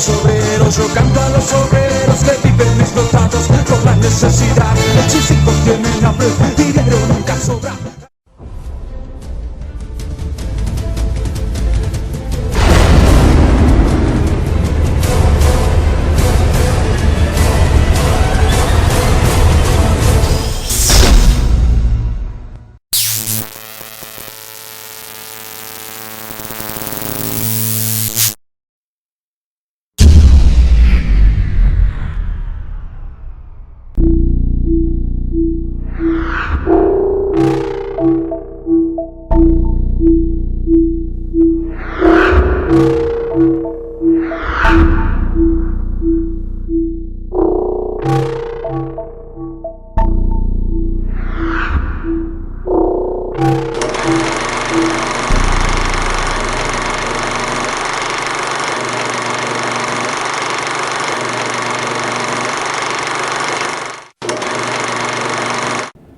los obreros, yo canto a los obreros que viven explotados por la necesidad. Sus hijos tienen hambre, dinero nunca sobra.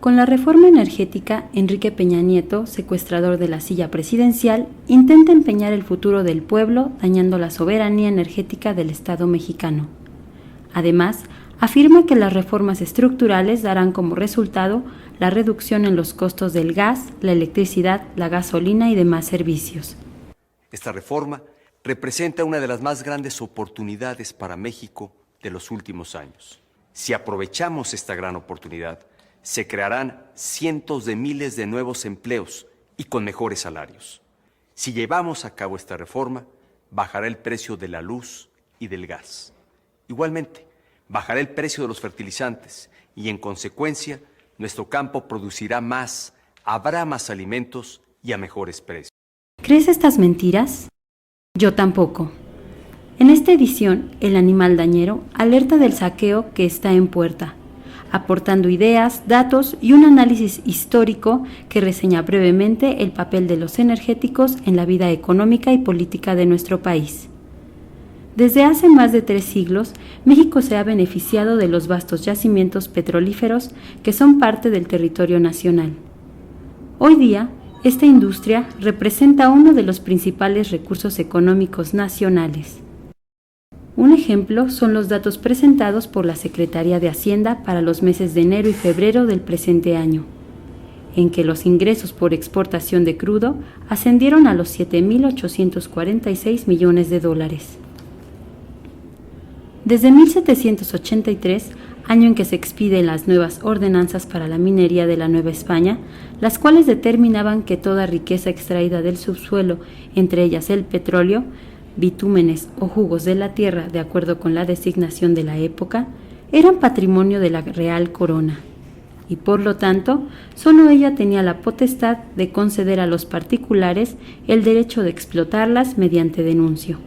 Con la reforma energética, Enrique Peña Nieto, secuestrador de la silla presidencial, intenta empeñar el futuro del pueblo dañando la soberanía energética del Estado mexicano. Además, afirma que las reformas estructurales darán como resultado la reducción en los costos del gas, la electricidad, la gasolina y demás servicios. Esta reforma representa una de las más grandes oportunidades para México de los últimos años. Si aprovechamos esta gran oportunidad, se crearán cientos de miles de nuevos empleos y con mejores salarios. Si llevamos a cabo esta reforma, bajará el precio de la luz y del gas. Igualmente, bajará el precio de los fertilizantes y, en consecuencia, nuestro campo producirá más, habrá más alimentos y a mejores precios. ¿Crees estas mentiras? Yo tampoco. En esta edición, El Animal Dañero alerta del saqueo que está en puerta, aportando ideas, datos y un análisis histórico que reseña brevemente el papel de los energéticos en la vida económica y política de nuestro país. Desde hace más de 3 siglos, México se ha beneficiado de los vastos yacimientos petrolíferos que son parte del territorio nacional. Hoy día, esta industria representa uno de los principales recursos económicos nacionales. Un ejemplo son los datos presentados por la Secretaría de Hacienda para los meses de enero y febrero del presente año, en que los ingresos por exportación de crudo ascendieron a los 7.846 millones de dólares. Desde 1783, año en que se expiden las nuevas ordenanzas para la minería de la Nueva España, las cuales determinaban que toda riqueza extraída del subsuelo, entre ellas el petróleo, bitúmenes o jugos de la tierra, de acuerdo con la designación de la época, eran patrimonio de la Real Corona, y por lo tanto, solo ella tenía la potestad de conceder a los particulares el derecho de explotarlas mediante denuncio.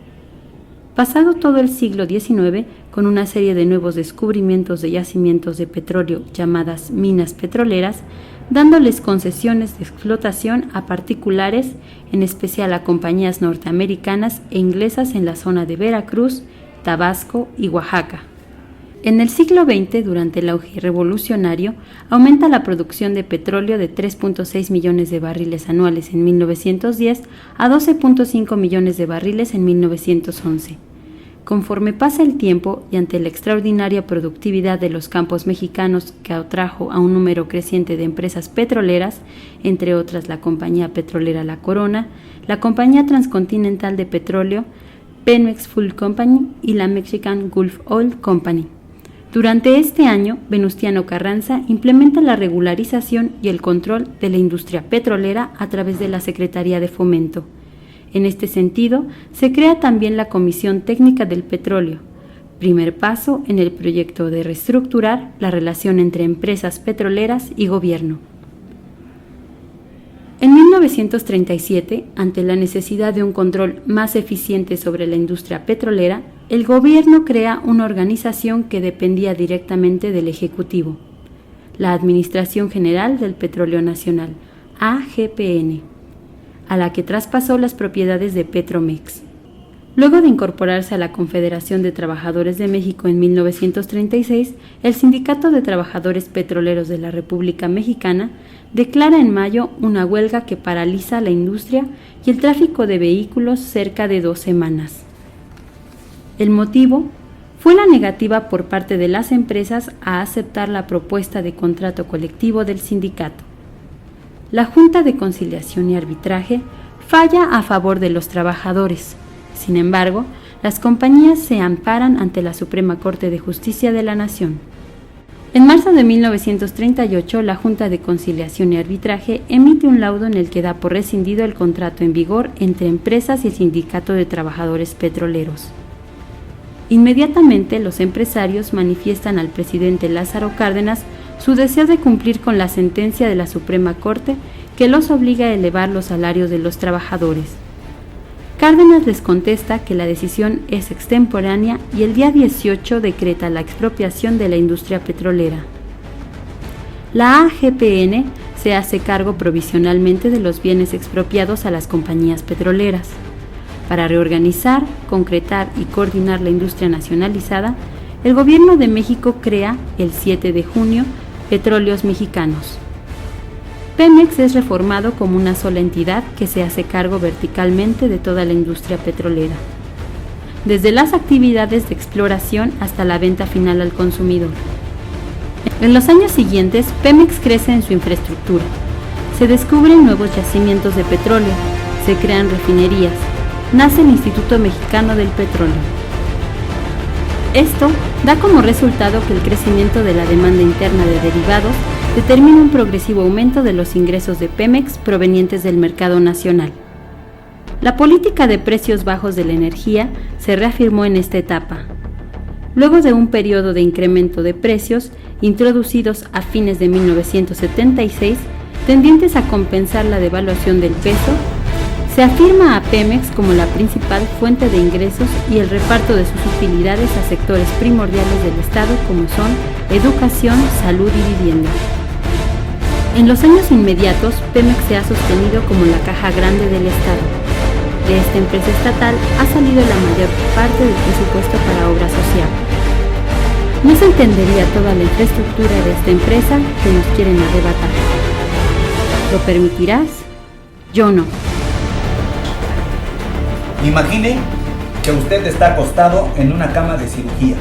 Pasado todo el siglo XIX, con una serie de nuevos descubrimientos de yacimientos de petróleo llamadas minas petroleras, dándoles concesiones de explotación a particulares, en especial a compañías norteamericanas e inglesas en la zona de Veracruz, Tabasco y Oaxaca. En el siglo XX, durante el auge revolucionario, aumenta la producción de petróleo de 3.6 millones de barriles anuales en 1910 a 12.5 millones de barriles en 1911. Conforme pasa el tiempo y ante la extraordinaria productividad de los campos mexicanos que atrajo a un número creciente de empresas petroleras, entre otras la Compañía Petrolera La Corona, la Compañía Transcontinental de Petróleo, Pemex Fuel Company y la Mexican Gulf Oil Company. Durante este año, Venustiano Carranza implementa la regularización y el control de la industria petrolera a través de la Secretaría de Fomento. En este sentido, se crea también la Comisión Técnica del Petróleo, primer paso en el proyecto de reestructurar la relación entre empresas petroleras y gobierno. En 1937, ante la necesidad de un control más eficiente sobre la industria petrolera, el gobierno crea una organización que dependía directamente del Ejecutivo, la Administración General del Petróleo Nacional, AGPN, a la que traspasó las propiedades de Petromex. Luego de incorporarse a la Confederación de Trabajadores de México en 1936, el Sindicato de Trabajadores Petroleros de la República Mexicana declara en mayo una huelga que paraliza la industria y el tráfico de vehículos cerca de 2 semanas. El motivo fue la negativa por parte de las empresas a aceptar la propuesta de contrato colectivo del sindicato. La Junta de Conciliación y Arbitraje falla a favor de los trabajadores. Sin embargo, las compañías se amparan ante la Suprema Corte de Justicia de la Nación. En marzo de 1938, la Junta de Conciliación y Arbitraje emite un laudo en el que da por rescindido el contrato en vigor entre empresas y el Sindicato de Trabajadores Petroleros. Inmediatamente, los empresarios manifiestan al presidente Lázaro Cárdenas su deseo de cumplir con la sentencia de la Suprema Corte que los obliga a elevar los salarios de los trabajadores. Cárdenas les contesta que la decisión es extemporánea y el día 18 decreta la expropiación de la industria petrolera. La AGPN se hace cargo provisionalmente de los bienes expropiados a las compañías petroleras. Para reorganizar, concretar y coordinar la industria nacionalizada, el Gobierno de México crea, el 7 de junio, Petróleos Mexicanos. Pemex es reformado como una sola entidad que se hace cargo verticalmente de toda la industria petrolera, desde las actividades de exploración hasta la venta final al consumidor. En los años siguientes, Pemex crece en su infraestructura. Se descubren nuevos yacimientos de petróleo, se crean refinerías, nace el Instituto Mexicano del Petróleo. Esto da como resultado que el crecimiento de la demanda interna de derivados determina un progresivo aumento de los ingresos de Pemex provenientes del mercado nacional. La política de precios bajos de la energía se reafirmó en esta etapa. Luego de un periodo de incremento de precios introducidos a fines de 1976, tendientes a compensar la devaluación del peso, se afirma a Pemex como la principal fuente de ingresos y el reparto de sus utilidades a sectores primordiales del Estado como son educación, salud y vivienda. En los años inmediatos, Pemex se ha sostenido como la caja grande del Estado. De esta empresa estatal ha salido la mayor parte del presupuesto para obra social. No se entendería toda la infraestructura de esta empresa que nos quieren arrebatar. ¿Lo permitirás? Yo no. Imagine que usted está acostado en una cama de cirugía,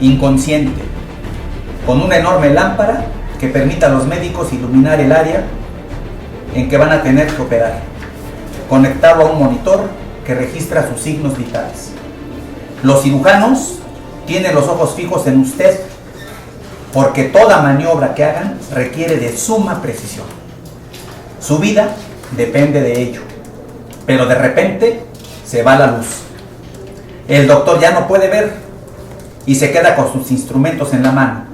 inconsciente, con una enorme lámpara que permita a los médicos iluminar el área en que van a tener que operar, conectado a un monitor que registra sus signos vitales. Los cirujanos tienen los ojos fijos en usted porque toda maniobra que hagan requiere de suma precisión. Su vida depende de ello. Pero de repente se va la luz. El doctor ya no puede ver y se queda con sus instrumentos en la mano.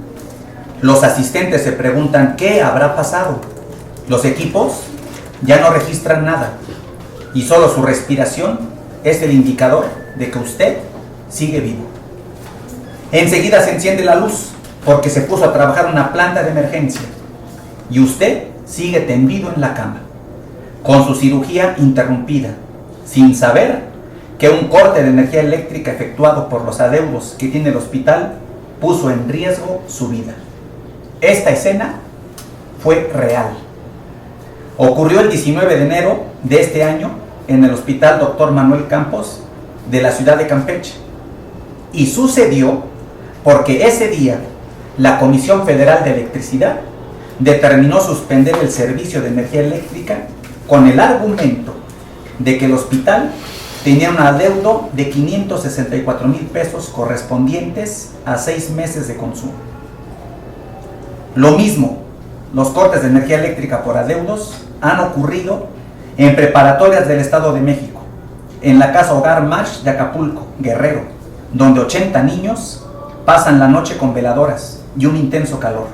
Los asistentes se preguntan qué habrá pasado. Los equipos ya no registran nada y solo su respiración es el indicador de que usted sigue vivo. Enseguida se enciende la luz porque se puso a trabajar en una planta de emergencia y usted sigue tendido en la cama, con su cirugía interrumpida, sin saber que un corte de energía eléctrica efectuado por los adeudos que tiene el hospital puso en riesgo su vida. Esta escena fue real. Ocurrió el 19 de enero de este año en el Hospital Dr. Manuel Campos de la ciudad de Campeche. Y sucedió porque ese día la Comisión Federal de Electricidad determinó suspender el servicio de energía eléctrica con el argumento de que el hospital tenía un adeudo de 564,000 pesos correspondientes a 6 meses de consumo. Lo mismo, los cortes de energía eléctrica por adeudos han ocurrido en preparatorias del Estado de México, en la Casa Hogar Marsh de Acapulco, Guerrero, donde 80 niños pasan la noche con veladoras y un intenso calor,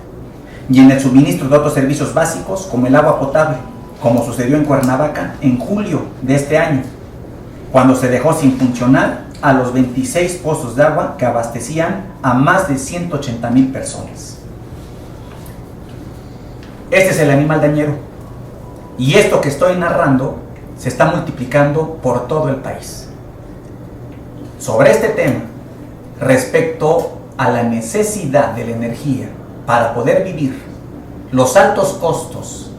y en el suministro de otros servicios básicos como el agua potable, como sucedió en Cuernavaca en julio de este año, cuando se dejó sin funcionar a los 26 pozos de agua que abastecían a más de 180,000 personas. Este es el animal dañero, y esto que estoy narrando se está multiplicando por todo el país. Sobre este tema, respecto a la necesidad de la energía para poder vivir, los altos costos,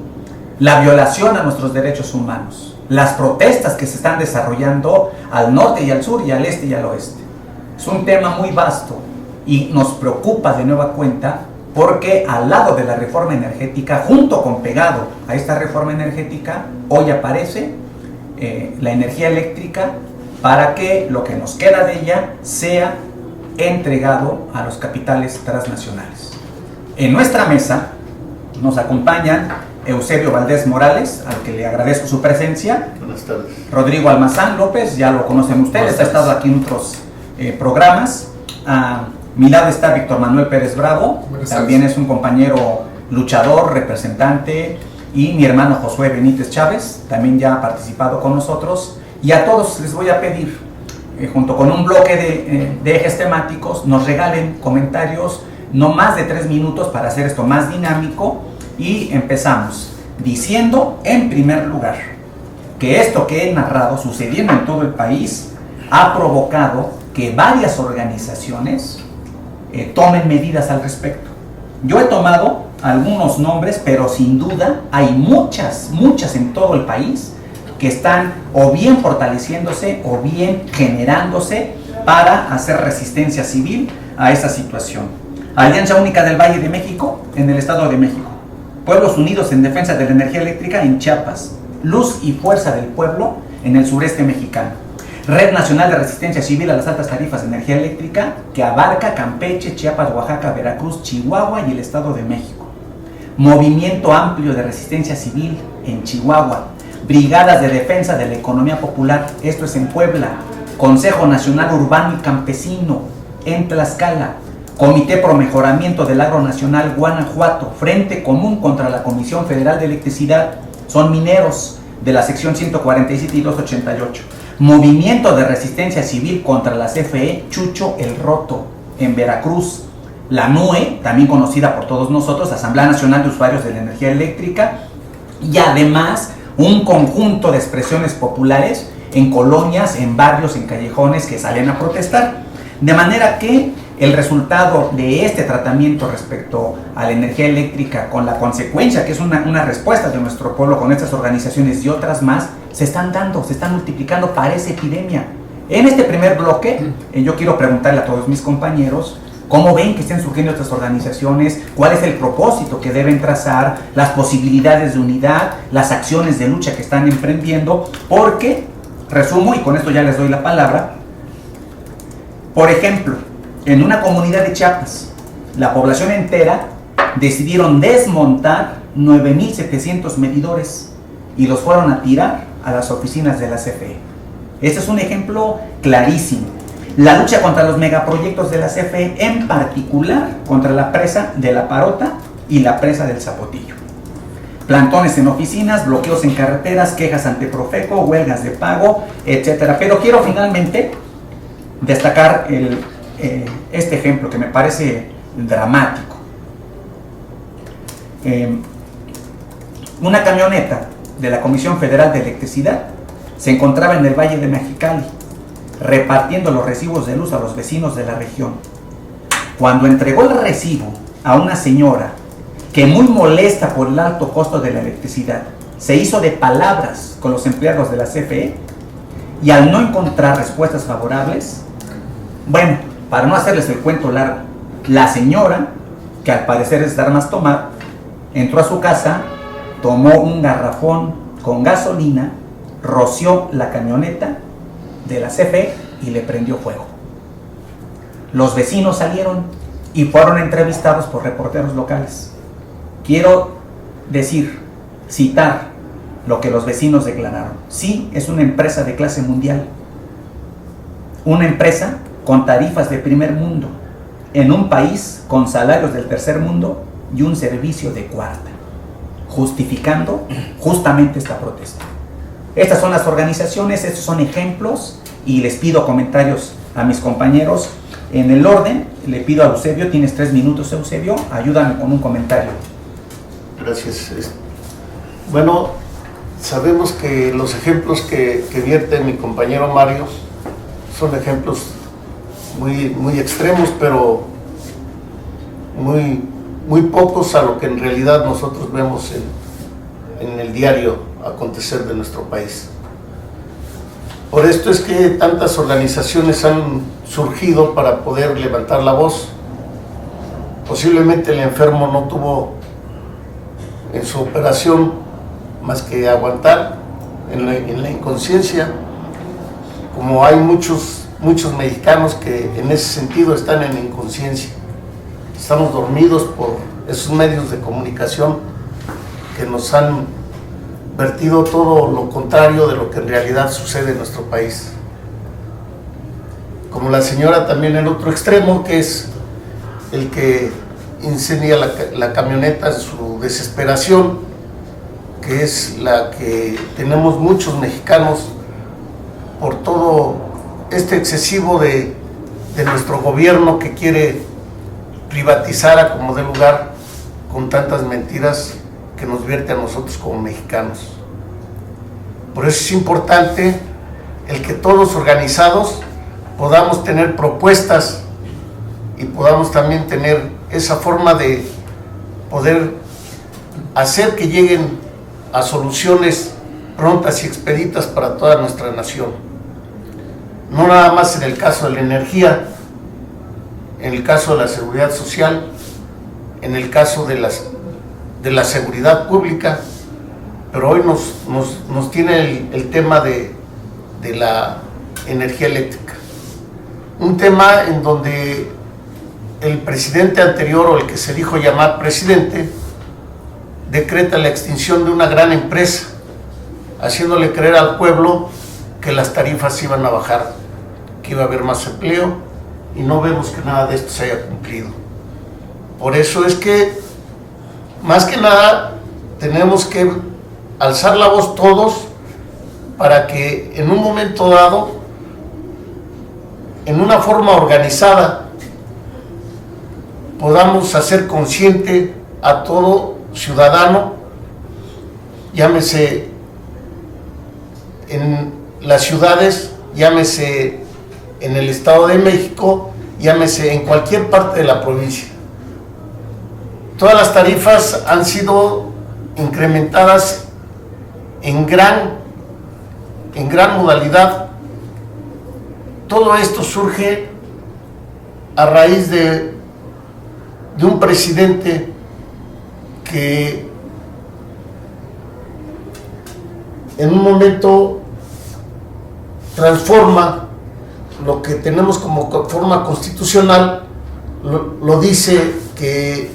la violación a nuestros derechos humanos las protestas que se están desarrollando al norte y al sur y al este y al oeste. Es un tema muy vasto y nos preocupa de nueva cuenta porque al lado de la reforma energética, junto con pegado a esta reforma energética, hoy aparece la energía eléctrica para que lo que nos queda de ella sea entregado a los capitales transnacionales. En nuestra mesa nos acompañan Eusebio Valdés Morales, al que le agradezco su presencia. Buenas tardes. Rodrigo Almazán López, ya lo conocen ustedes, ha estado aquí en otros programas. A mi lado está Víctor Manuel Pérez Bravo, también es un compañero luchador, representante, y mi hermano Josué Benítez Chávez, también ya ha participado con nosotros. Y a todos les voy a pedir, junto con un bloque de ejes temáticos, nos regalen comentarios no más de 3 minutos para hacer esto más dinámico. Y empezamos diciendo, en primer lugar, que esto que he narrado sucediendo en todo el país ha provocado que varias organizaciones tomen medidas al respecto. Yo he tomado algunos nombres, pero sin duda hay muchas en todo el país que están o bien fortaleciéndose o bien generándose para hacer resistencia civil a esta situación. Alianza Única del Valle de México en el Estado de México, Pueblos Unidos en Defensa de la Energía Eléctrica en Chiapas, Luz y Fuerza del Pueblo en el sureste mexicano, Red Nacional de Resistencia Civil a las Altas Tarifas de Energía Eléctrica, que abarca Campeche, Chiapas, Oaxaca, Veracruz, Chihuahua y el Estado de México, Movimiento Amplio de Resistencia Civil en Chihuahua, Brigadas de Defensa de la Economía Popular, esto es en Puebla, Consejo Nacional Urbano y Campesino en Tlaxcala, Comité Pro Mejoramiento del Agro Nacional Guanajuato, Frente Común contra la Comisión Federal de Electricidad, son mineros de la sección 147 y 288, Movimiento de Resistencia Civil contra la CFE Chucho el Roto en Veracruz, la NUE, también conocida por todos nosotros, Asamblea Nacional de Usuarios de la Energía Eléctrica, y además un conjunto de expresiones populares en colonias, en barrios, en callejones que salen a protestar. De manera que el resultado de este tratamiento respecto a la energía eléctrica, con la consecuencia que es una respuesta de nuestro pueblo con estas organizaciones y otras más, se están dando, se están multiplicando, parece epidemia. En este primer bloque, yo quiero preguntarle a todos mis compañeros, ¿cómo ven que estén surgiendo estas organizaciones? ¿Cuál es el propósito que deben trazar? Las posibilidades de unidad, las acciones de lucha que están emprendiendo, porque, resumo y con esto ya les doy la palabra, por ejemplo, en una comunidad de Chiapas, la población entera decidieron desmontar 9,700 medidores y los fueron a tirar a las oficinas de la CFE. Este es un ejemplo clarísimo. La lucha contra los megaproyectos de la CFE, en particular contra la presa de La Parota y la presa del Zapotillo. Plantones en oficinas, bloqueos en carreteras, quejas ante Profeco, huelgas de pago, etc. Pero quiero finalmente destacar este ejemplo que me parece dramático. Una camioneta de la Comisión Federal de Electricidad se encontraba en el Valle de Mexicali repartiendo los recibos de luz a los vecinos de la región. Cuando entregó el recibo a una señora que, muy molesta por el alto costo de la electricidad, se hizo de palabras con los empleados de la CFE, y al no encontrar respuestas favorables, bueno, para no hacerles el cuento largo, la señora, que al parecer es de armas tomar, entró a su casa, tomó un garrafón con gasolina, roció la camioneta de la CFE y le prendió fuego. Los vecinos salieron y fueron entrevistados por reporteros locales. Quiero citar lo que los vecinos declararon. Sí, es una empresa de clase mundial, una empresa con tarifas de primer mundo, en un país con salarios del tercer mundo y un servicio de cuarta, justificando justamente esta protesta. Estas son las organizaciones, estos son ejemplos, y les pido comentarios a mis compañeros. En el orden, le pido a Eusebio, tienes 3 minutos, Eusebio, ayúdame con un comentario. Gracias. Bueno, sabemos que los ejemplos que vierte mi compañero Mario son ejemplos muy extremos, pero muy pocos a lo que en realidad nosotros vemos en el diario acontecer de nuestro país. Por esto es que tantas organizaciones han surgido para poder levantar la voz. Posiblemente el enfermo no tuvo en su operación más que aguantar en la inconsciencia, como hay muchos mexicanos que en ese sentido están en inconsciencia. Estamos dormidos por esos medios de comunicación que nos han vertido todo lo contrario de lo que en realidad sucede en nuestro país. Como la señora también en otro extremo, que es el que incendia la camioneta en su desesperación, que es la que tenemos muchos mexicanos por todo este excesivo de nuestro gobierno que quiere privatizar a como dé lugar con tantas mentiras que nos vierte a nosotros como mexicanos. Por eso es importante el que todos organizados podamos tener propuestas y podamos también tener esa forma de poder hacer que lleguen a soluciones prontas y expeditas para toda nuestra nación. No nada más en el caso de la energía, en el caso de la seguridad social, en el caso de la seguridad pública, pero hoy nos tiene el tema de la energía eléctrica. Un tema en donde el presidente anterior, o el que se dijo llamar presidente, decreta la extinción de una gran empresa, haciéndole creer al pueblo que las tarifas iban a bajar, que iba a haber más empleo, y no vemos que nada de esto se haya cumplido. Por eso es que, más que nada, tenemos que alzar la voz todos para que en un momento dado, en una forma organizada, podamos hacer consciente a todo ciudadano, llámese en las ciudades, llámese en el Estado de México, llámese en cualquier parte de la provincia. Todas las tarifas han sido incrementadas en gran modalidad. Todo esto surge a raíz de un presidente que en un momento transforma lo que tenemos como forma constitucional, lo dice que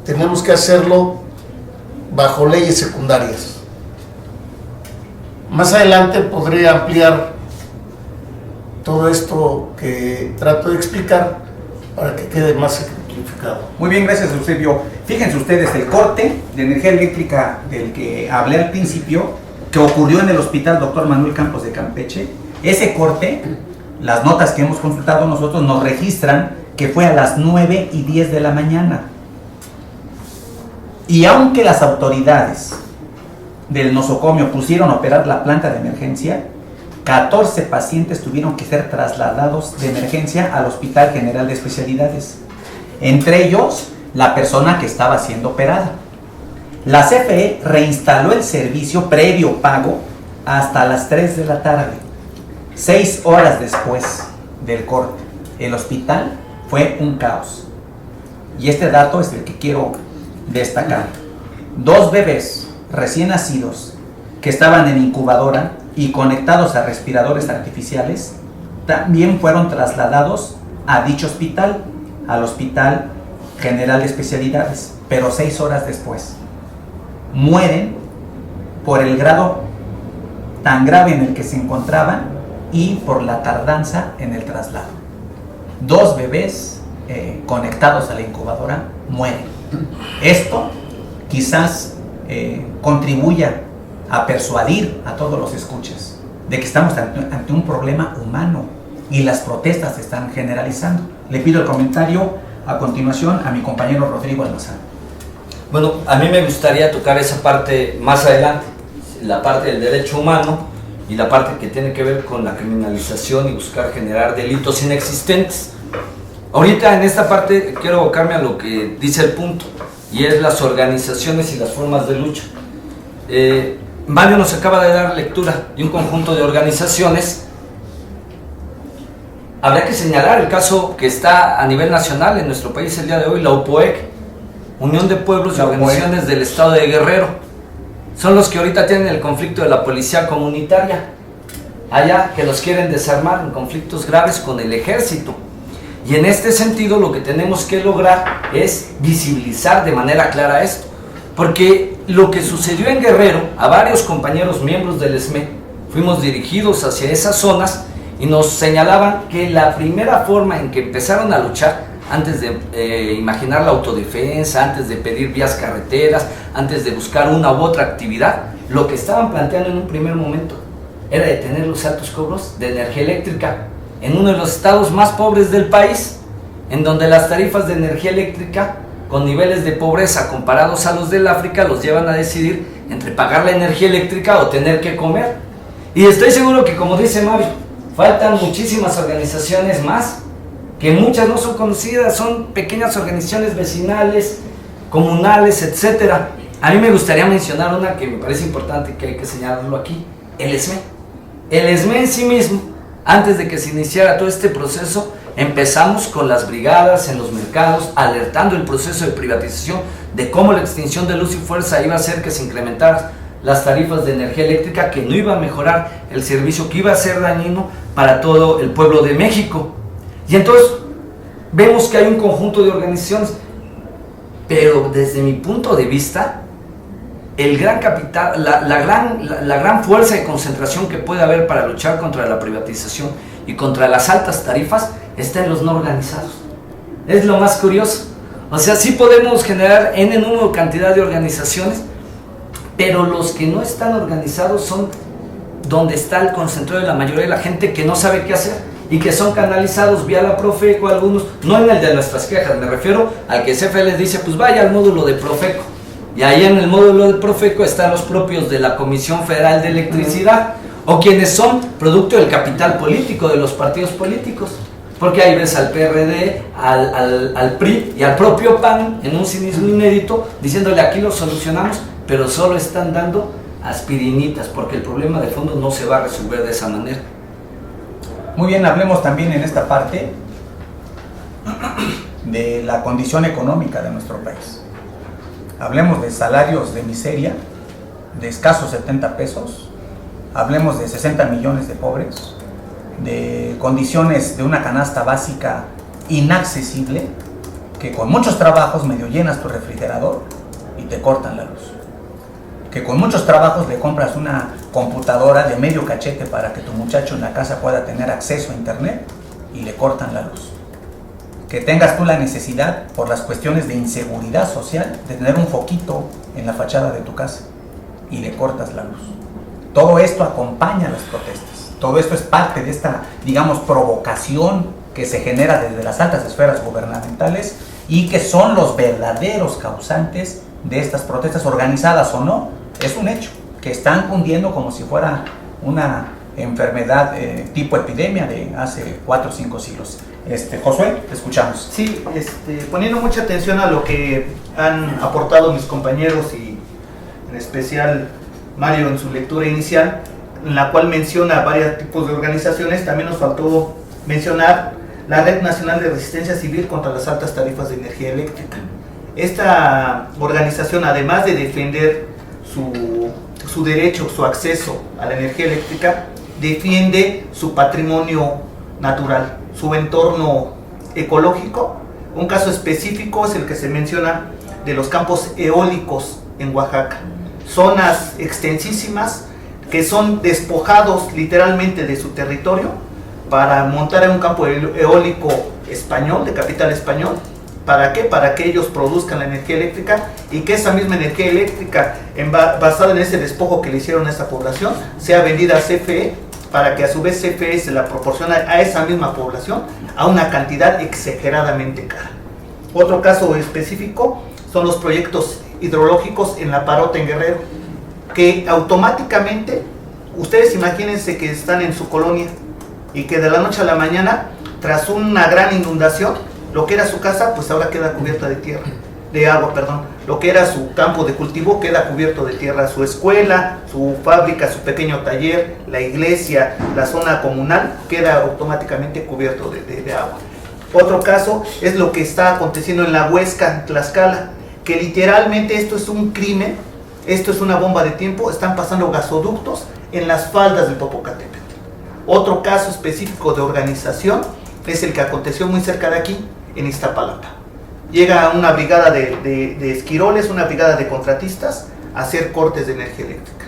tenemos que hacerlo bajo leyes secundarias. Más adelante podré ampliar todo esto que trato de explicar para que quede más ejemplificado. Muy bien, gracias Eusebio. Fíjense ustedes, el corte de energía eléctrica del que hablé al principio, que ocurrió en el Hospital Dr. Manuel Campos de Campeche, ese corte, las notas que hemos consultado nosotros nos registran que fue a las 9:10 de la mañana. Y aunque las autoridades del nosocomio pusieron a operar la planta de emergencia, 14 pacientes tuvieron que ser trasladados de emergencia al Hospital General de Especialidades, entre ellos la persona que estaba siendo operada. La CFE reinstaló el servicio previo pago hasta las 3 de la tarde, 6 horas después del corte. El hospital fue un caos. Y este dato es el que quiero destacar. 2 bebés recién nacidos que estaban en incubadora y conectados a respiradores artificiales también fueron trasladados a dicho hospital, al Hospital General de Especialidades, pero 6 horas después. Mueren por el grado tan grave en el que se encontraban y por la tardanza en el traslado. 2 bebés conectados a la incubadora mueren. Esto quizás contribuya a persuadir a todos los escuchas de que estamos ante un problema humano y las protestas se están generalizando. Le pido el comentario a continuación a mi compañero Rodrigo Almazán. Bueno, a mí me gustaría tocar esa parte más adelante, la parte del derecho humano y la parte que tiene que ver con la criminalización y buscar generar delitos inexistentes. Ahorita en esta parte quiero abocarme a lo que dice el punto, y es las organizaciones y las formas de lucha. Mario nos acaba de dar lectura de un conjunto de organizaciones. Habría que señalar el caso que está a nivel nacional en nuestro país el día de hoy, la UPOEC, Unión de Pueblos y Organizaciones del Estado de Guerrero. Son los que ahorita tienen el conflicto de la policía comunitaria, allá que los quieren desarmar en conflictos graves con el ejército. Y en este sentido lo que tenemos que lograr es visibilizar de manera clara esto, porque lo que sucedió en Guerrero, a varios compañeros miembros del ESME, fuimos dirigidos hacia esas zonas y nos señalaban que la primera forma en que empezaron a luchar, antes de imaginar la autodefensa, antes de pedir vías carreteras, antes de buscar una u otra actividad, lo que estaban planteando en un primer momento era detener los altos cobros de energía eléctrica en uno de los estados más pobres del país, en donde las tarifas de energía eléctrica con niveles de pobreza comparados a los del África los llevan a decidir entre pagar la energía eléctrica o tener que comer. Y estoy seguro que, como dice Mario, faltan muchísimas organizaciones más, que muchas no son conocidas, son pequeñas organizaciones vecinales, comunales, etc. A mí me gustaría mencionar una que me parece importante, que hay que señalarlo aquí: el ESME. El ESME en sí mismo, antes de que se iniciara todo este proceso, empezamos con las brigadas en los mercados, alertando el proceso de privatización, de cómo la extinción de luz y fuerza iba a hacer que se incrementaran las tarifas de energía eléctrica, que no iba a mejorar el servicio, que iba a ser dañino para todo el pueblo de México. Y entonces vemos que hay un conjunto de organizaciones, pero desde mi punto de vista, el gran capital, la gran fuerza de concentración que puede haber para luchar contra la privatización y contra las altas tarifas está en los no organizados. Es lo más curioso. O sea, sí podemos generar N número, cantidad de organizaciones, pero los que no están organizados son donde está el concentrado de la mayoría de la gente que no sabe qué hacer y que son canalizados vía la Profeco, algunos, no en el de nuestras quejas, me refiero al que CFE les dice, pues vaya al módulo de Profeco. Y ahí en el módulo de Profeco están los propios de la Comisión Federal de Electricidad, o quienes son producto del capital político de los partidos políticos. Porque ahí ves al PRD, al PRI y al propio PAN en un cinismo inédito, diciéndole aquí lo solucionamos, pero solo están dando aspirinitas, porque el problema de fondo no se va a resolver de esa manera. Muy bien, hablemos también en esta parte de la condición económica de nuestro país. Hablemos de salarios de miseria, de escasos 70 pesos, hablemos de 60 millones de pobres, de condiciones de una canasta básica inaccesible, que con muchos trabajos medio llenas tu refrigerador y te cortan la luz, que con muchos trabajos le compras una computadora de medio cachete para que tu muchacho en la casa pueda tener acceso a internet y le cortan la luz, que tengas tú la necesidad por las cuestiones de inseguridad social de tener un foquito en la fachada de tu casa y le cortas la luz. Todo esto acompaña las protestas, todo esto es parte de esta, digamos, provocación que se genera desde las altas esferas gubernamentales y que son los verdaderos causantes de estas protestas, organizadas o no. Es un hecho que están cundiendo como si fuera una enfermedad tipo epidemia de hace 4 o 5 siglos. Josué, te escuchamos. Sí, poniendo mucha atención a lo que han aportado mis compañeros y en especial Mario en su lectura inicial, en la cual menciona varios tipos de organizaciones, también nos faltó mencionar la Red Nacional de Resistencia Civil contra las Altas Tarifas de Energía Eléctrica. Esta organización, además de defender su derecho, su acceso a la energía eléctrica, defiende su patrimonio natural, su entorno ecológico. Un caso específico es el que se menciona de los campos eólicos en Oaxaca, zonas extensísimas que son despojados literalmente de su territorio para montar en un campo eólico español, de capital español. ¿Para qué? Para que ellos produzcan la energía eléctrica y que esa misma energía eléctrica, basada en ese despojo que le hicieron a esa población, sea vendida a CFE, para que a su vez CFE se la proporcione a esa misma población a una cantidad exageradamente cara. Otro caso específico son los proyectos hidrológicos en La Parota, en Guerrero, que automáticamente, ustedes imagínense que están en su colonia y que de la noche a la mañana, tras una gran inundación, lo que era su casa, pues ahora queda cubierta de tierra. lo que era su campo de cultivo queda cubierto de tierra, su escuela, su fábrica, su pequeño taller, la iglesia, la zona comunal queda automáticamente cubierto de agua. Otro caso es lo que está aconteciendo en la Huesca, en Tlaxcala, que literalmente esto es un crimen, esto es una bomba de tiempo, están pasando gasoductos en las faldas del Popocatépetl. Otro caso específico de organización es el que aconteció muy cerca de aquí, en Iztapalapa. Llega una brigada de esquiroles, una brigada de contratistas a hacer cortes de energía eléctrica.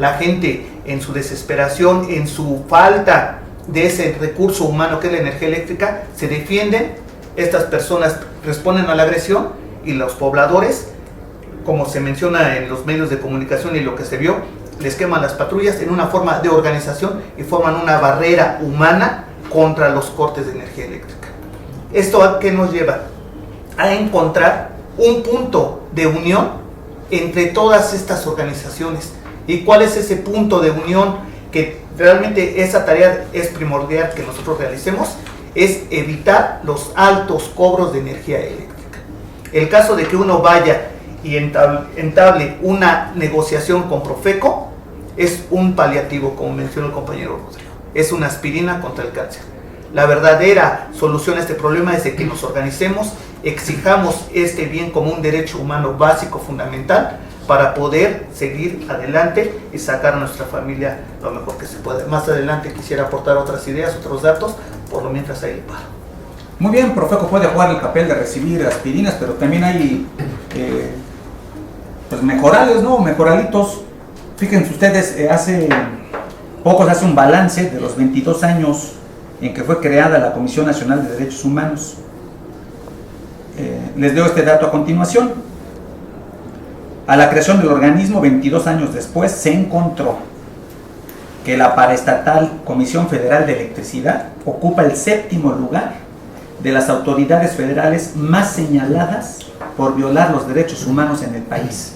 La gente, en su desesperación, en su falta de ese recurso humano que es la energía eléctrica, se defienden. Estas personas responden a la agresión y los pobladores, como se menciona en los medios de comunicación y lo que se vio, les queman las patrullas en una forma de organización y forman una barrera humana contra los cortes de energía eléctrica. ¿Esto a qué nos lleva? A encontrar un punto de unión entre todas estas organizaciones. ¿Y cuál es ese punto de unión? Que realmente esa tarea es primordial que nosotros realicemos, es evitar los altos cobros de energía eléctrica. El caso de que uno vaya y entable una negociación con Profeco es un paliativo, como mencionó el compañero Rodrigo, es una aspirina contra el cáncer. La verdadera solución a este problema es de que nos organicemos, exijamos este bien como un derecho humano básico, fundamental, para poder seguir adelante y sacar a nuestra familia lo mejor que se pueda. Más adelante quisiera aportar otras ideas, otros datos, por lo mientras ahí le paro. Muy bien, Profeco puede jugar el papel de recibir aspirinas, pero también hay pues mejorales, ¿no? Mejoralitos. Fíjense ustedes, hace poco se hace un balance de los 22 años en que fue creada la Comisión Nacional de Derechos Humanos. Les leo este dato a continuación. A la creación del organismo, 22 años después, se encontró que la paraestatal Comisión Federal de Electricidad ocupa el 7º lugar de las autoridades federales más señaladas por violar los derechos humanos en el país,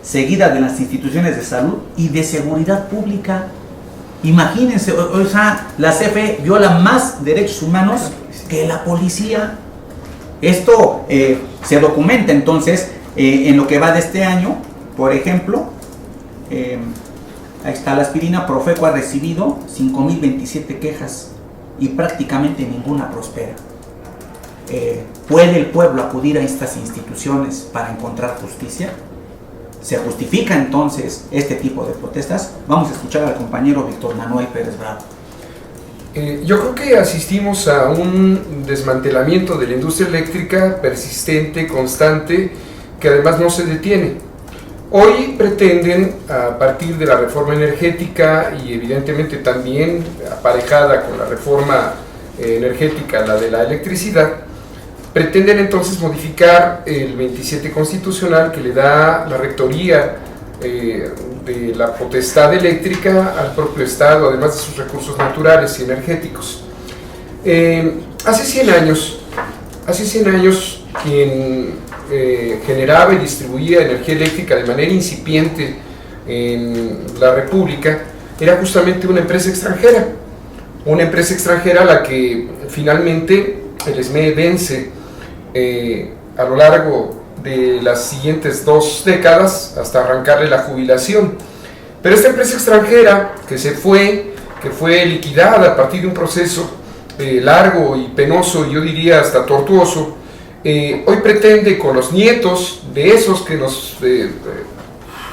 seguida de las instituciones de salud y de seguridad pública. Imagínense, o sea, la CFE viola más derechos humanos que la policía. Esto se documenta entonces en lo que va de este año. Por ejemplo, ahí está la aspirina. Profeco ha recibido 5.027 quejas y prácticamente ninguna prospera. ¿Puede el pueblo acudir a estas instituciones para encontrar justicia? ¿Se justifica entonces este tipo de protestas? Vamos a escuchar al compañero Víctor Manuel Pérez Bravo. Yo creo que asistimos a un desmantelamiento de la industria eléctrica persistente, constante, que además no se detiene. Hoy pretenden, a partir de la reforma energética y evidentemente también aparejada con la reforma energética, la de la electricidad, pretenden entonces modificar el 27 constitucional que le da la rectoría de la potestad eléctrica al propio Estado, además de sus recursos naturales y energéticos. Hace 100 años quien generaba y distribuía energía eléctrica de manera incipiente en la República era justamente una empresa extranjera a la que finalmente el SME vence a lo largo de las siguientes 2 décadas hasta arrancarle la jubilación. Pero esta empresa extranjera que fue liquidada a partir de un proceso largo y penoso, y yo diría hasta tortuoso, hoy pretende, con los nietos de esos que nos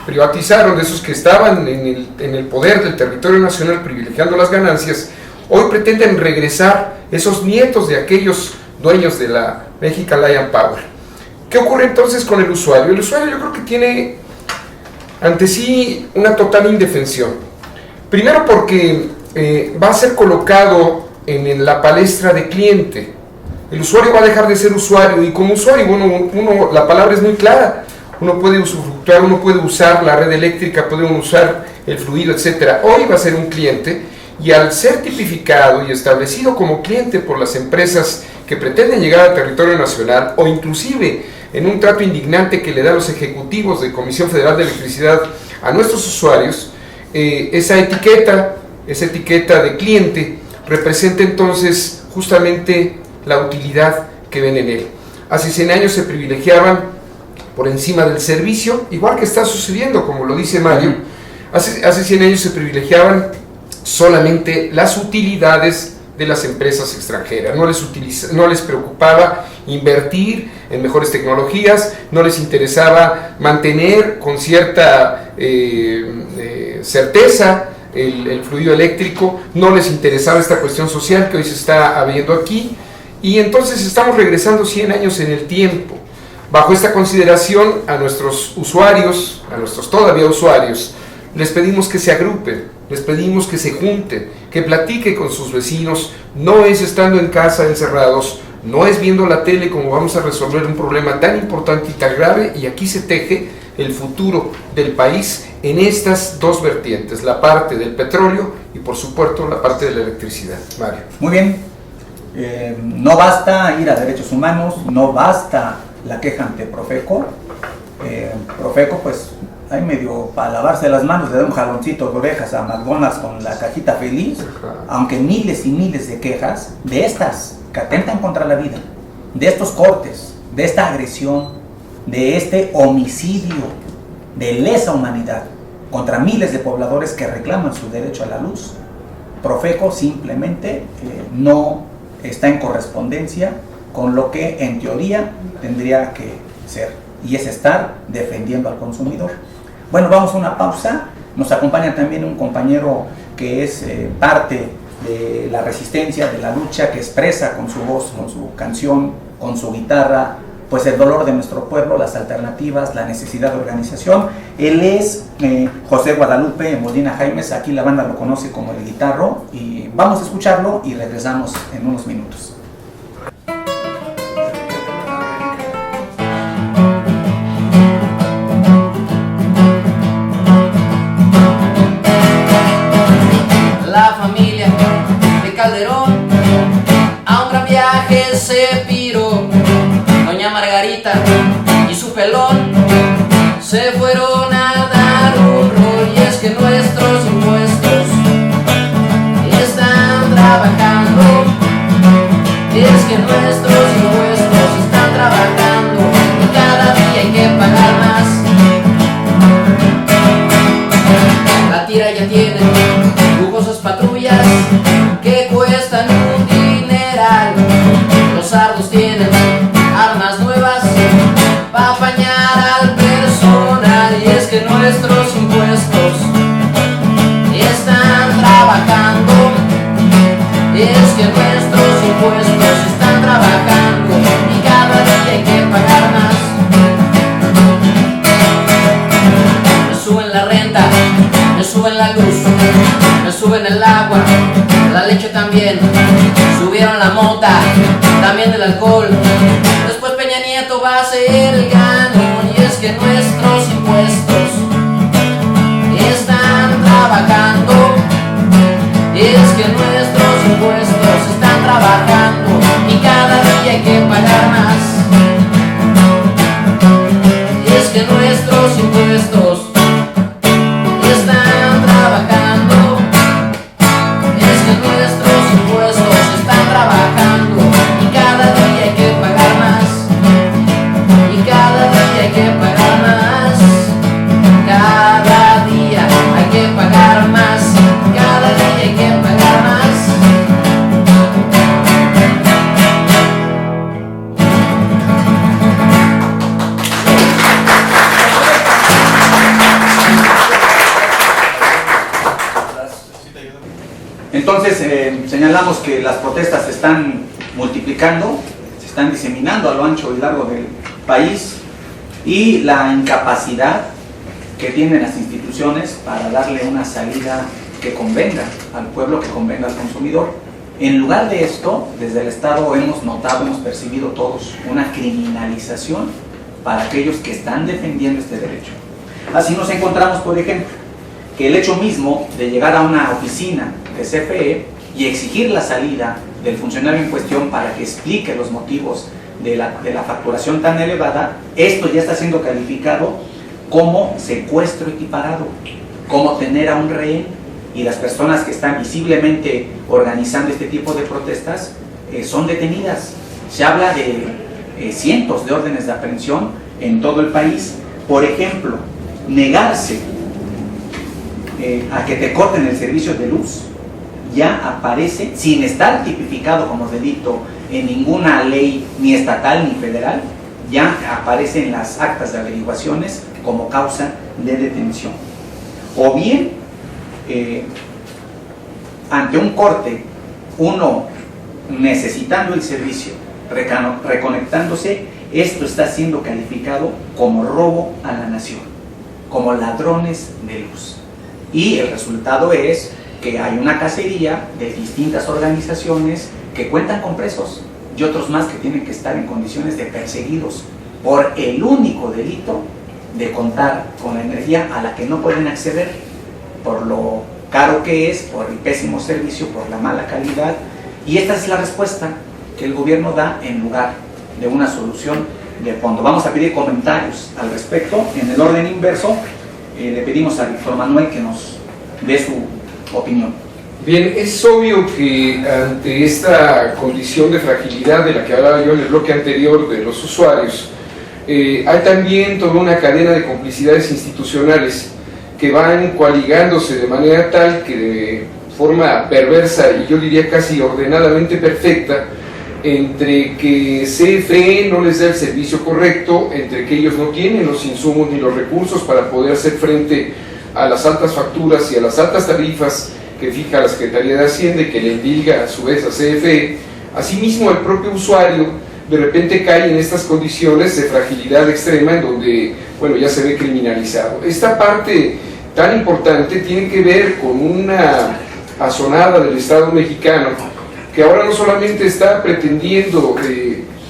privatizaron, de esos que estaban en el poder del territorio nacional privilegiando las ganancias, hoy pretenden regresar esos nietos de aquellos dueños de la Mexican Lion Power. ¿Qué ocurre entonces con el usuario? El usuario yo creo que tiene ante sí una total indefensión. Primero porque va a ser colocado en la palestra de cliente. El usuario va a dejar de ser usuario, y como usuario, uno la palabra es muy clara. Uno puede usufructuar, uno puede usar la red eléctrica, puede usar el fluido, etc. Hoy va a ser un cliente, y al ser tipificado y establecido como cliente por las empresas que pretenden llegar al territorio nacional, o inclusive en un trato indignante que le dan los ejecutivos de Comisión Federal de Electricidad a nuestros usuarios, esa etiqueta de cliente representa entonces justamente la utilidad que ven en él. Hace 100 años se privilegiaban por encima del servicio, igual que está sucediendo, como lo dice Mario. Hace 100 años se privilegiaban solamente las utilidades de las empresas extranjeras, no les preocupaba invertir en mejores tecnologías, no les interesaba mantener con cierta certeza el fluido eléctrico, no les interesaba esta cuestión social que hoy se está habiendo aquí, y entonces estamos regresando 100 años en el tiempo. Bajo esta consideración, a nuestros usuarios, a nuestros todavía usuarios, les pedimos que se agrupen, les pedimos que se junten, que platiquen con sus vecinos. No es estando en casa encerrados, no es viendo la tele como vamos a resolver un problema tan importante y tan grave, y aquí se teje el futuro del país en estas dos vertientes, la parte del petróleo y por supuesto la parte de la electricidad. Mario. Muy bien, no basta ir a derechos humanos, no basta la queja ante Profeco. Profeco, pues hay medio para lavarse las manos, le da un jaloncito de orejas a McDonald's con la cajita feliz, aunque miles y miles de quejas de estas que atentan contra la vida, de estos cortes, de esta agresión, de este homicidio de lesa humanidad contra miles de pobladores que reclaman su derecho a la luz. Profeco simplemente no está en correspondencia con lo que en teoría tendría que ser, y es estar defendiendo al consumidor. Bueno, vamos a una pausa. Nos acompaña también un compañero que es parte de la resistencia, de la lucha, que expresa con su voz, con su canción, con su guitarra, pues el dolor de nuestro pueblo, las alternativas, la necesidad de organización. Él es José Guadalupe Molina Jaimes, aquí la banda lo conoce como El Guitarro, y vamos a escucharlo y regresamos en unos minutos. La familia de Calderón a un gran viaje se piró. Doña Margarita y su pelón se fueron a dar un rol, y es que nuestros impuestos están trabajando, es que nuestros impuestos están trabajando, y cada día hay que pagar más. La tira ya tiene lujosas patrullas que cuestan un dineral, los sardos tienen armas nuevas para apañar al personal, y es que nuestros impuestos están trabajando, es que nuestros impuestos están trabajando, y cada día hay que pagar más. Me suben la renta, me suben la luz, me suben el agua, la leche también, subieron la mota, también el alcohol. Después Peña Nieto va a ser el ganón, y es que nuestros impuestos están trabajando, es que nuestros impuestos están trabajando, y cada día hay que pagar más. Es que nuestros impuestos están trabajando, es que nuestros impuestos están trabajando, y cada día hay que pagar más, y cada día hay que pagar más, cada día hay que pagar más, cada día hay que pagar más. Entonces señalamos que las protestas se están multiplicando, se están diseminando a lo ancho y largo del país, y la incapacidad que tienen las instituciones para darle una salida que convenga al pueblo, que convenga al consumidor. En lugar de esto, desde el Estado hemos notado, hemos percibido todos una criminalización para aquellos que están defendiendo este derecho. Así nos encontramos, por ejemplo, que el hecho mismo de llegar a una oficina de CFE y exigir la salida del funcionario en cuestión para que explique los motivos de la facturación tan elevada, esto ya está siendo calificado como secuestro equiparado, como tener a un rehén, y las personas que están visiblemente organizando este tipo de protestas son detenidas. Se habla de cientos de órdenes de aprehensión en todo el país. Por ejemplo, negarse a que te corten el servicio de luz ya aparece, sin estar tipificado como delito en ninguna ley ni estatal ni federal, ya aparece en las actas de averiguaciones como causa de detención. O bien, ante un corte, uno necesitando el servicio, reconectándose, esto está siendo calificado como robo a la nación, como ladrones de luz. Y el resultado es que hay una cacería de distintas organizaciones que cuentan con presos y otros más que tienen que estar en condiciones de perseguidos por el único delito de contar con la energía a la que no pueden acceder por lo caro que es, por el pésimo servicio, por la mala calidad. Y esta es la respuesta que el gobierno da en lugar de una solución de fondo. Vamos a pedir comentarios al respecto. En el orden inverso, le pedimos a Víctor Manuel que nos dé su opinión. Bien, es obvio que ante esta condición de fragilidad de la que hablaba yo en el bloque anterior de los usuarios, hay también toda una cadena de complicidades institucionales que van coaligándose de manera tal que de forma perversa y yo diría casi ordenadamente perfecta, entre que CFE no les da el servicio correcto, entre que ellos no tienen los insumos ni los recursos para poder hacer frente a las altas facturas y a las altas tarifas que fija la Secretaría de Hacienda y que le endilga a su vez a CFE. Asimismo, el propio usuario de repente cae en estas condiciones de fragilidad extrema en donde, bueno, ya se ve criminalizado. Esta parte tan importante tiene que ver con una azonada del Estado mexicano que ahora no solamente está pretendiendo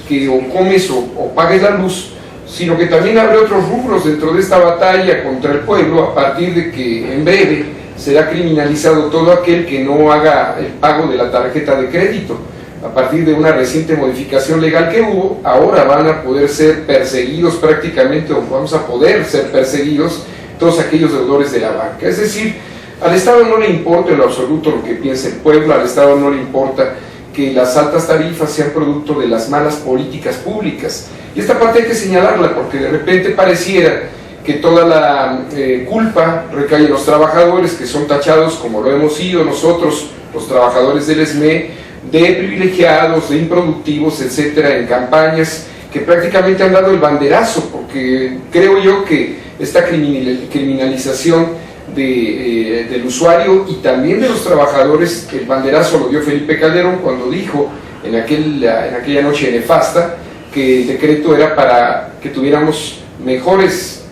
que o comes o pagues la luz, sino que también abre otros rubros dentro de esta batalla contra el pueblo a partir de que en breve será criminalizado todo aquel que no haga el pago de la tarjeta de crédito. A partir de una reciente modificación legal que hubo, ahora van a poder ser perseguidos prácticamente, o vamos a poder ser perseguidos todos aquellos deudores de la banca. Es decir, al Estado no le importa en lo absoluto lo que piense el pueblo, al Estado no le importa que las altas tarifas sean producto de las malas políticas públicas. Y esta parte hay que señalarla porque de repente pareciera que toda la culpa recae en los trabajadores, que son tachados, como lo hemos sido nosotros, los trabajadores del SME, de privilegiados, de improductivos, etcétera, en campañas que prácticamente han dado el banderazo, porque creo yo que esta criminalización del usuario y también de los trabajadores, el banderazo lo dio Felipe Calderón cuando dijo en aquella noche nefasta que el decreto era para que tuviéramos mejores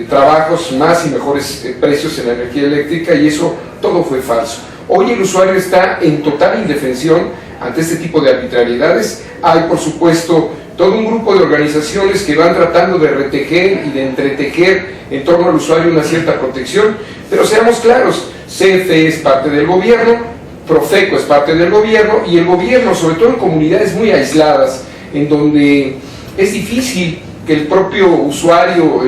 trabajos, más y mejores precios en la energía eléctrica, y eso todo fue falso. Hoy el usuario está en total indefensión ante este tipo de arbitrariedades. Hay, por supuesto, todo un grupo de organizaciones que van tratando de retejer y de entretejer en torno al usuario una cierta protección, pero seamos claros, CFE es parte del gobierno, Profeco es parte del gobierno, y el gobierno, sobre todo en comunidades muy aisladas, en donde es difícil que el propio usuario,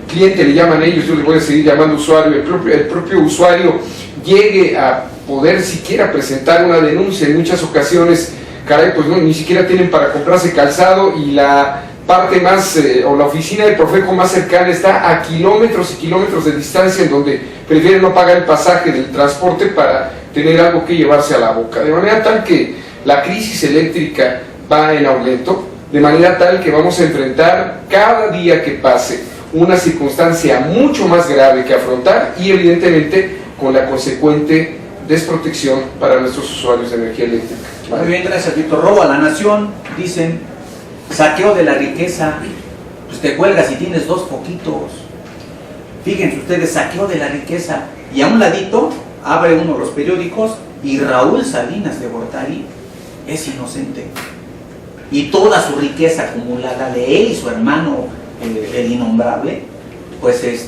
cliente le llaman ellos, yo les voy a seguir llamando usuario, el propio usuario llegue a poder siquiera presentar una denuncia. En muchas ocasiones, caray, pues no, ni siquiera tienen para comprarse calzado, y la parte más, o la oficina de Profeco más cercana está a kilómetros y kilómetros de distancia, en donde prefieren no pagar el pasaje del transporte para tener algo que llevarse a la boca. De manera tal que la crisis eléctrica va en aumento, de manera tal que vamos a enfrentar cada día que pase una circunstancia mucho más grave que afrontar, y evidentemente con la consecuente desprotección para nuestros usuarios de energía eléctrica. Muy bien, gracias, Víctor. Robo a la nación, dicen, saqueo de la riqueza, pues te cuelgas y tienes dos poquitos. Fíjense ustedes, saqueo de la riqueza, y a un ladito abre uno los periódicos y Raúl Salinas de Gortari es inocente. Y toda su riqueza acumulada de él y su hermano, el innombrable, pues se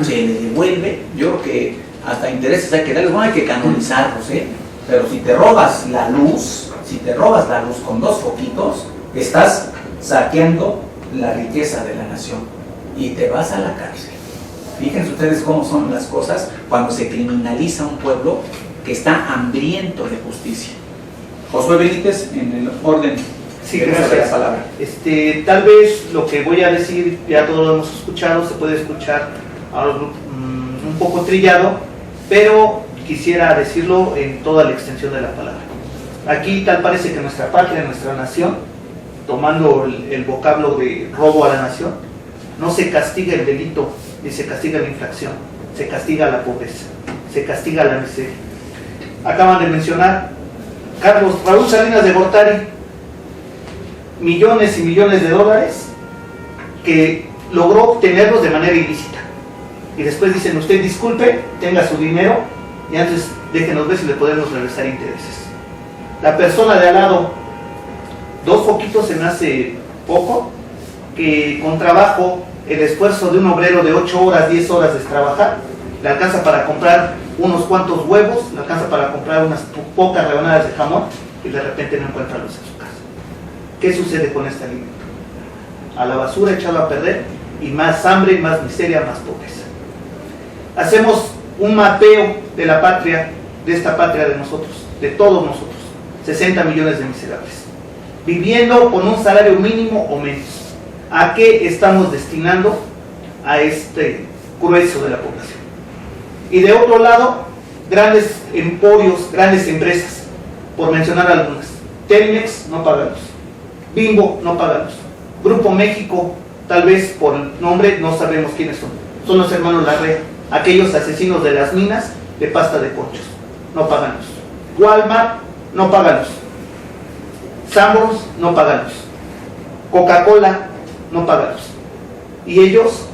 le devuelve. Yo creo que hasta intereses hay que darles, no hay que canonizarlos, pero si te robas la luz, con dos foquitos, estás saqueando la riqueza de la nación y te vas a la cárcel. Fíjense ustedes cómo son las cosas cuando se criminaliza un pueblo que está hambriento de justicia. Josué Benítez, en el orden Sí, el uso de la gracias. palabra. Tal vez lo que voy a decir, ya todos lo hemos escuchado, se puede escuchar un poco trillado, pero quisiera decirlo en toda la extensión de la palabra. Aquí tal parece que nuestra patria, nuestra nación, tomando el vocablo de robo a la nación, no se castiga el delito, ni se castiga la infracción, se castiga la pobreza, se castiga la miseria. Acaban de mencionar Raúl Salinas de Gortari, millones y millones de dólares que logró obtenerlos de manera ilícita. Y después dicen, usted disculpe, tenga su dinero y antes déjenos ver si le podemos regresar intereses. La persona de al lado, 2 foquitos se me hace poco, que con trabajo, el esfuerzo de un obrero de 8 horas, 10 horas de trabajar, le alcanza para comprar unos cuantos huevos, le alcanza para comprar unas pocas rebanadas de jamón y de repente no encuentra luz en su casa. ¿Qué sucede con este alimento? A la basura, echado a perder, y más hambre, más miseria, más pobreza. Hacemos un mapeo de la patria, de esta patria de nosotros, de todos nosotros, 60 millones de miserables, viviendo con un salario mínimo o menos. ¿A qué estamos destinando a este grueso de la población? Y de otro lado, grandes emporios, grandes empresas, por mencionar algunas. Telmex no paga luz, Bimbo no paga luz, Grupo México, tal vez por el nombre no sabemos quiénes son los hermanos Larrea, aquellos asesinos de las minas de pasta de conchos, no pagan luz. Walmart no paga luz, Sanborns no paga luz, Coca-Cola no paga luz. Y ellos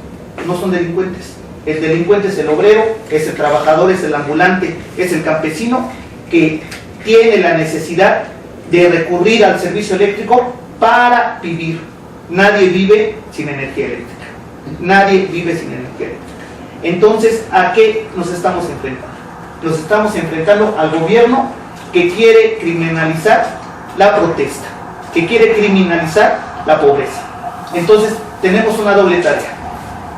no son delincuentes. El delincuente es el obrero, es el trabajador, es el ambulante, es el campesino que tiene la necesidad de recurrir al servicio eléctrico para vivir. Nadie vive sin energía eléctrica. Nadie vive sin energía eléctrica. Entonces, ¿a qué nos estamos enfrentando? Nos estamos enfrentando al gobierno que quiere criminalizar la protesta, que quiere criminalizar la pobreza. Entonces, tenemos una doble tarea: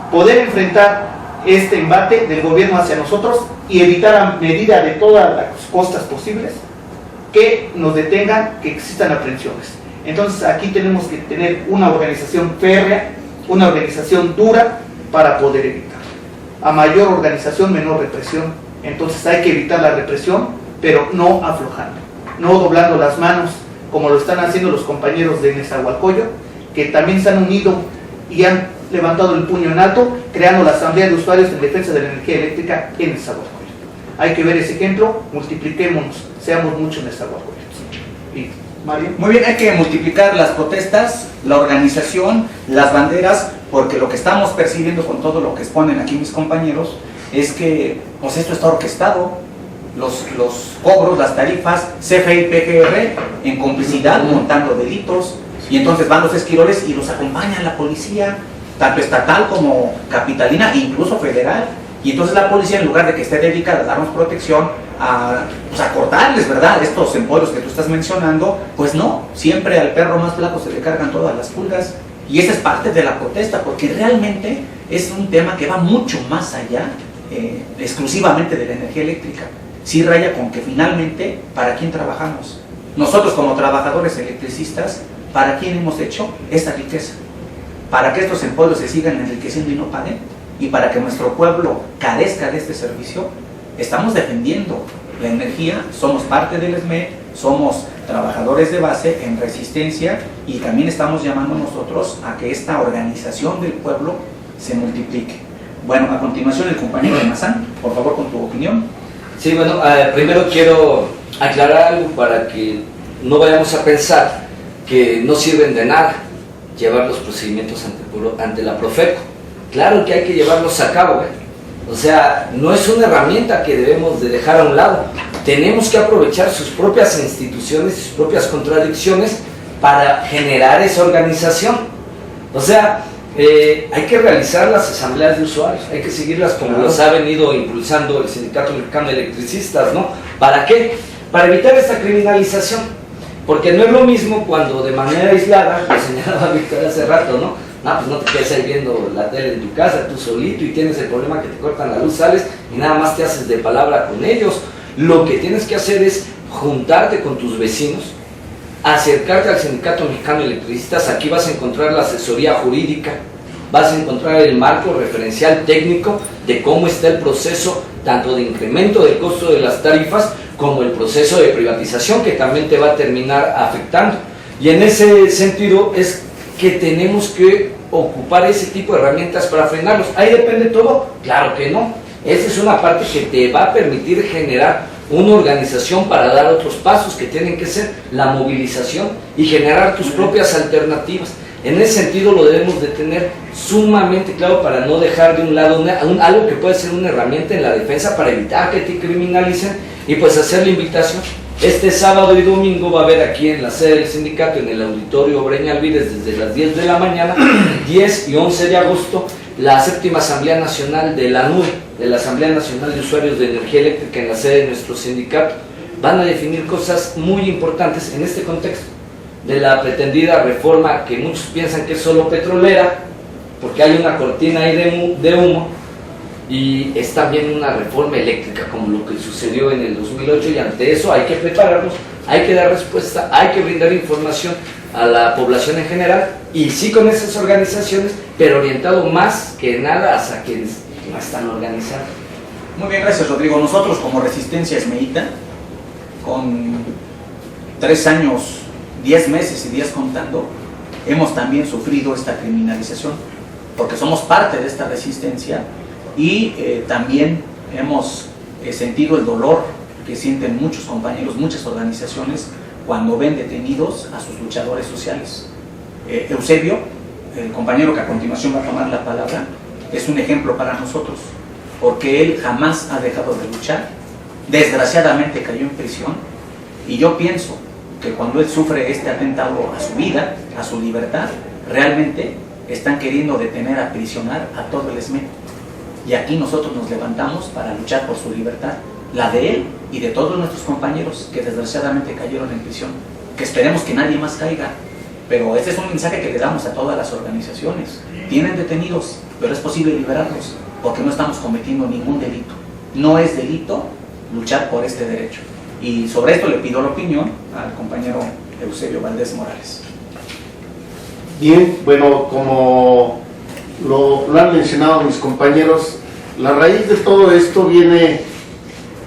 poder enfrentar este embate del gobierno hacia nosotros y evitar a medida de todas las costas posibles que nos detengan, que existan aprehensiones. Entonces, aquí tenemos que tener una organización férrea, una organización dura para poder evitar. A mayor organización, menor represión. Entonces hay que evitar la represión, pero no aflojando, no doblando las manos, como lo están haciendo los compañeros de Nezahualcóyotl, que también se han unido y han levantado el puño en alto, creando la Asamblea de Usuarios en Defensa de la Energía Eléctrica en Nezahualcóyotl. Hay que ver ese ejemplo, multipliquémonos, seamos muchos en Nezahualcóyotl. Y Mario. Muy bien, hay que multiplicar las protestas, la organización, las banderas, porque lo que estamos percibiendo con todo lo que exponen aquí mis compañeros es que pues esto está orquestado, los cobros, las tarifas, CFE y PGR en complicidad montando delitos, y entonces van los esquiroles y los acompaña la policía, tanto estatal como capitalina e incluso federal. Y entonces la policía, en lugar de que esté dedicada a darnos protección, a cortarles, ¿verdad?, estos emporios que tú estás mencionando, pues no, siempre al perro más flaco se le cargan todas las pulgas. Y esa es parte de la protesta, porque realmente es un tema que va mucho más allá exclusivamente de la energía eléctrica. Sí raya con que finalmente, ¿para quién trabajamos? Nosotros como trabajadores electricistas, ¿para quién hemos hecho esta riqueza? ¿Para que estos emporios se sigan enriqueciendo y no paguen? Y para que nuestro pueblo carezca de este servicio. Estamos defendiendo la energía, somos parte del SME, somos trabajadores de base en resistencia, y también estamos llamando nosotros a que esta organización del pueblo se multiplique. Bueno, a continuación el compañero de Mazán, por favor, con tu opinión. Sí, bueno, primero quiero aclarar algo para que no vayamos a pensar que no sirven de nada llevar los procedimientos ante la Profeco. Claro que hay que llevarlos a cabo, o sea, no es una herramienta que debemos de dejar a un lado. Tenemos que aprovechar sus propias instituciones, sus propias contradicciones para generar esa organización. O sea, hay que realizar las asambleas de usuarios, hay que seguirlas como las ha venido impulsando el Sindicato Mexicano de Electricistas, ¿no? ¿Para qué? Para evitar esta criminalización, porque no es lo mismo cuando de manera aislada, lo señalaba Víctor hace rato, ¿no? Pues no te quedes ahí viendo la tele en tu casa, tú solito, y tienes el problema que te cortan la luz, sales y nada más te haces de palabra con ellos. Lo que tienes que hacer es juntarte con tus vecinos, acercarte al Sindicato Mexicano de Electricistas. Aquí vas a encontrar la asesoría jurídica, vas a encontrar el marco referencial técnico de cómo está el proceso tanto de incremento del costo de las tarifas como el proceso de privatización, que también te va a terminar afectando. Y en ese sentido es que tenemos que ocupar ese tipo de herramientas para frenarlos. ¿Ahí depende todo? Claro que no. Esa es una parte que te va a permitir generar una organización para dar otros pasos, que tienen que ser la movilización y generar tus propias alternativas. En ese sentido lo debemos de tener sumamente claro para no dejar de un lado algo que puede ser una herramienta en la defensa para evitar que te criminalicen, y pues hacer la invitación. Este sábado y domingo va a haber aquí en la sede del sindicato, en el auditorio Breña Alvídez, desde las 10 de la mañana, 10 y 11 de agosto, la 7ª Asamblea Nacional de la NUE, de la Asamblea Nacional de Usuarios de Energía Eléctrica, en la sede de nuestro sindicato. Van a definir cosas muy importantes en este contexto de la pretendida reforma, que muchos piensan que es solo petrolera, porque hay una cortina ahí de humo, y es también una reforma eléctrica, como lo que sucedió en el 2008, y ante eso hay que prepararnos, hay que dar respuesta, hay que brindar información a la población en general, y sí con esas organizaciones, pero orientado más que nada hacia quienes no están organizados. Muy bien, gracias, Rodrigo. Nosotros como Resistencia Esmeíta, con 3 años, 10 meses y días contando, hemos también sufrido esta criminalización, porque somos parte de esta resistencia, y también hemos sentido el dolor que sienten muchos compañeros, muchas organizaciones, cuando ven detenidos a sus luchadores sociales. Eusebio, el compañero que a continuación va a tomar la palabra, es un ejemplo para nosotros, porque él jamás ha dejado de luchar. Desgraciadamente cayó en prisión, y yo pienso que cuando él sufre este atentado a su vida, a su libertad, realmente están queriendo detener, aprisionar a todo el SME. Y aquí nosotros nos levantamos para luchar por su libertad, la de él y de todos nuestros compañeros que desgraciadamente cayeron en prisión, que esperemos que nadie más caiga. Pero este es un mensaje que le damos a todas las organizaciones. Tienen detenidos, pero es posible liberarlos, porque no estamos cometiendo ningún delito. No es delito luchar por este derecho. Y sobre esto le pido la opinión al compañero Eusebio Valdés Morales. Bien, bueno, como lo han mencionado mis compañeros, la raíz de todo esto viene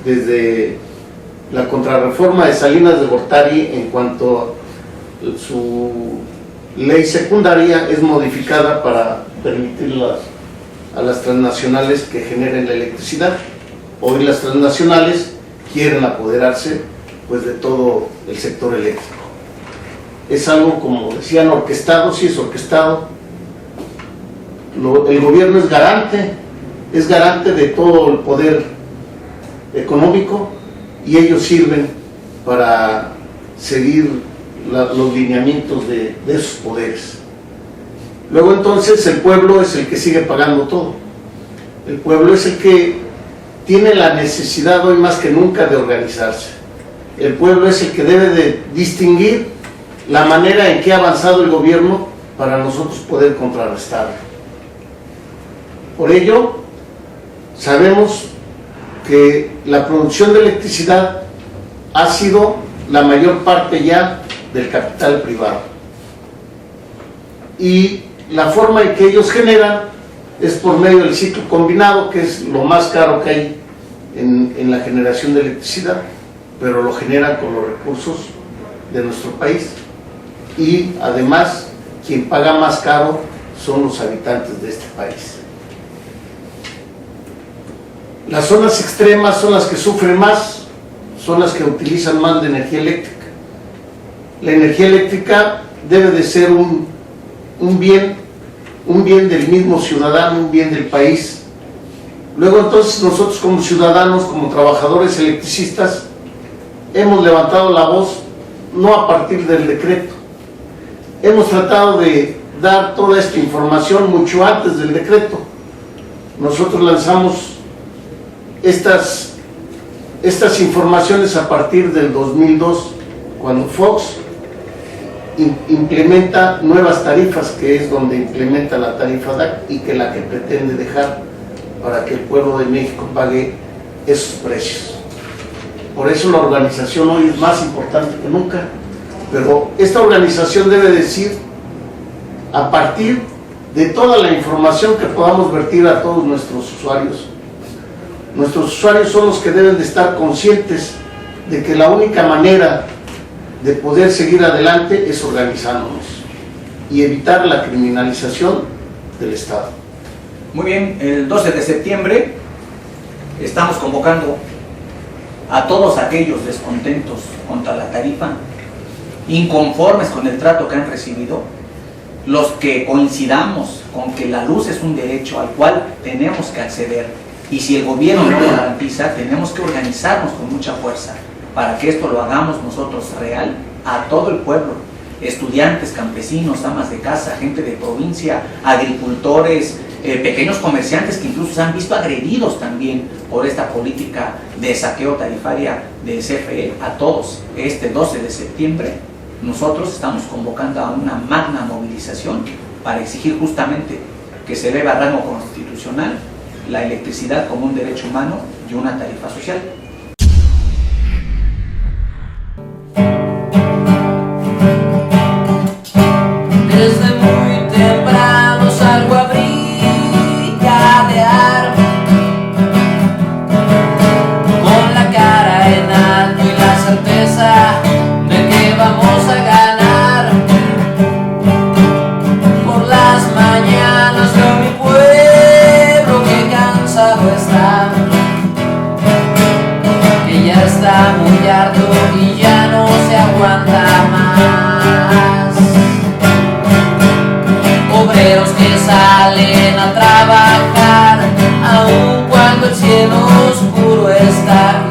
desde la contrarreforma de Salinas de Gortari, en cuanto su ley secundaria es modificada para permitir a las transnacionales que generen la electricidad. Hoy las transnacionales quieren apoderarse pues de todo el sector eléctrico. Es algo, como decían, orquestado, sí es orquestado. El gobierno es garante de todo el poder económico, y ellos sirven para seguir los lineamientos de esos poderes. Luego entonces el pueblo es el que sigue pagando todo. El pueblo es el que tiene la necesidad hoy más que nunca de organizarse. El pueblo es el que debe de distinguir la manera en que ha avanzado el gobierno para nosotros poder contrarrestarlo. Por ello, sabemos que la producción de electricidad ha sido la mayor parte ya del capital privado, y la forma en que ellos generan es por medio del ciclo combinado, que es lo más caro que hay en la generación de electricidad, pero lo generan con los recursos de nuestro país, y además quien paga más caro son los habitantes de este país. Las zonas extremas son las que sufren más, son las que utilizan más de energía eléctrica. La energía eléctrica debe de ser un bien del mismo ciudadano, un bien del país. Luego entonces nosotros como ciudadanos, como trabajadores electricistas, hemos levantado la voz no a partir del decreto. Hemos tratado de dar toda esta información mucho antes del decreto. Nosotros lanzamos estas informaciones a partir del 2002, cuando Fox implementa nuevas tarifas, que es donde implementa la tarifa DAC, y que la que pretende dejar para que el pueblo de México pague esos precios. Por eso la organización hoy es más importante que nunca, Pero esta organización debe decir, a partir de toda la información que podamos vertir a todos nuestros usuarios. Nuestros usuarios son los que deben de estar conscientes de que la única manera de poder seguir adelante es organizándonos y evitar la criminalización del Estado. Muy bien, el 12 de septiembre estamos convocando a todos aquellos descontentos contra la tarifa, inconformes con el trato que han recibido, los que coincidamos con que la luz es un derecho al cual tenemos que acceder, y si el gobierno no lo garantiza, tenemos que organizarnos con mucha fuerza para que esto lo hagamos nosotros real a todo el pueblo, estudiantes, campesinos, amas de casa, gente de provincia, agricultores, pequeños comerciantes que incluso se han visto agredidos también por esta política de saqueo tarifaria de CFE. A todos, este 12 de septiembre nosotros estamos convocando a una magna movilización para exigir justamente que se eleve a rango constitucional la electricidad como un derecho humano y una tarifa social. Desde muy temprano salgo a brigadear, con la cara en alto y la certeza de que vamos a ganar. Por las mañanas veo mi pueblo que cansado está, que ya está muy harto y ya no se aguanta más. Obreros que salen a trabajar, aun cuando el cielo oscuro está.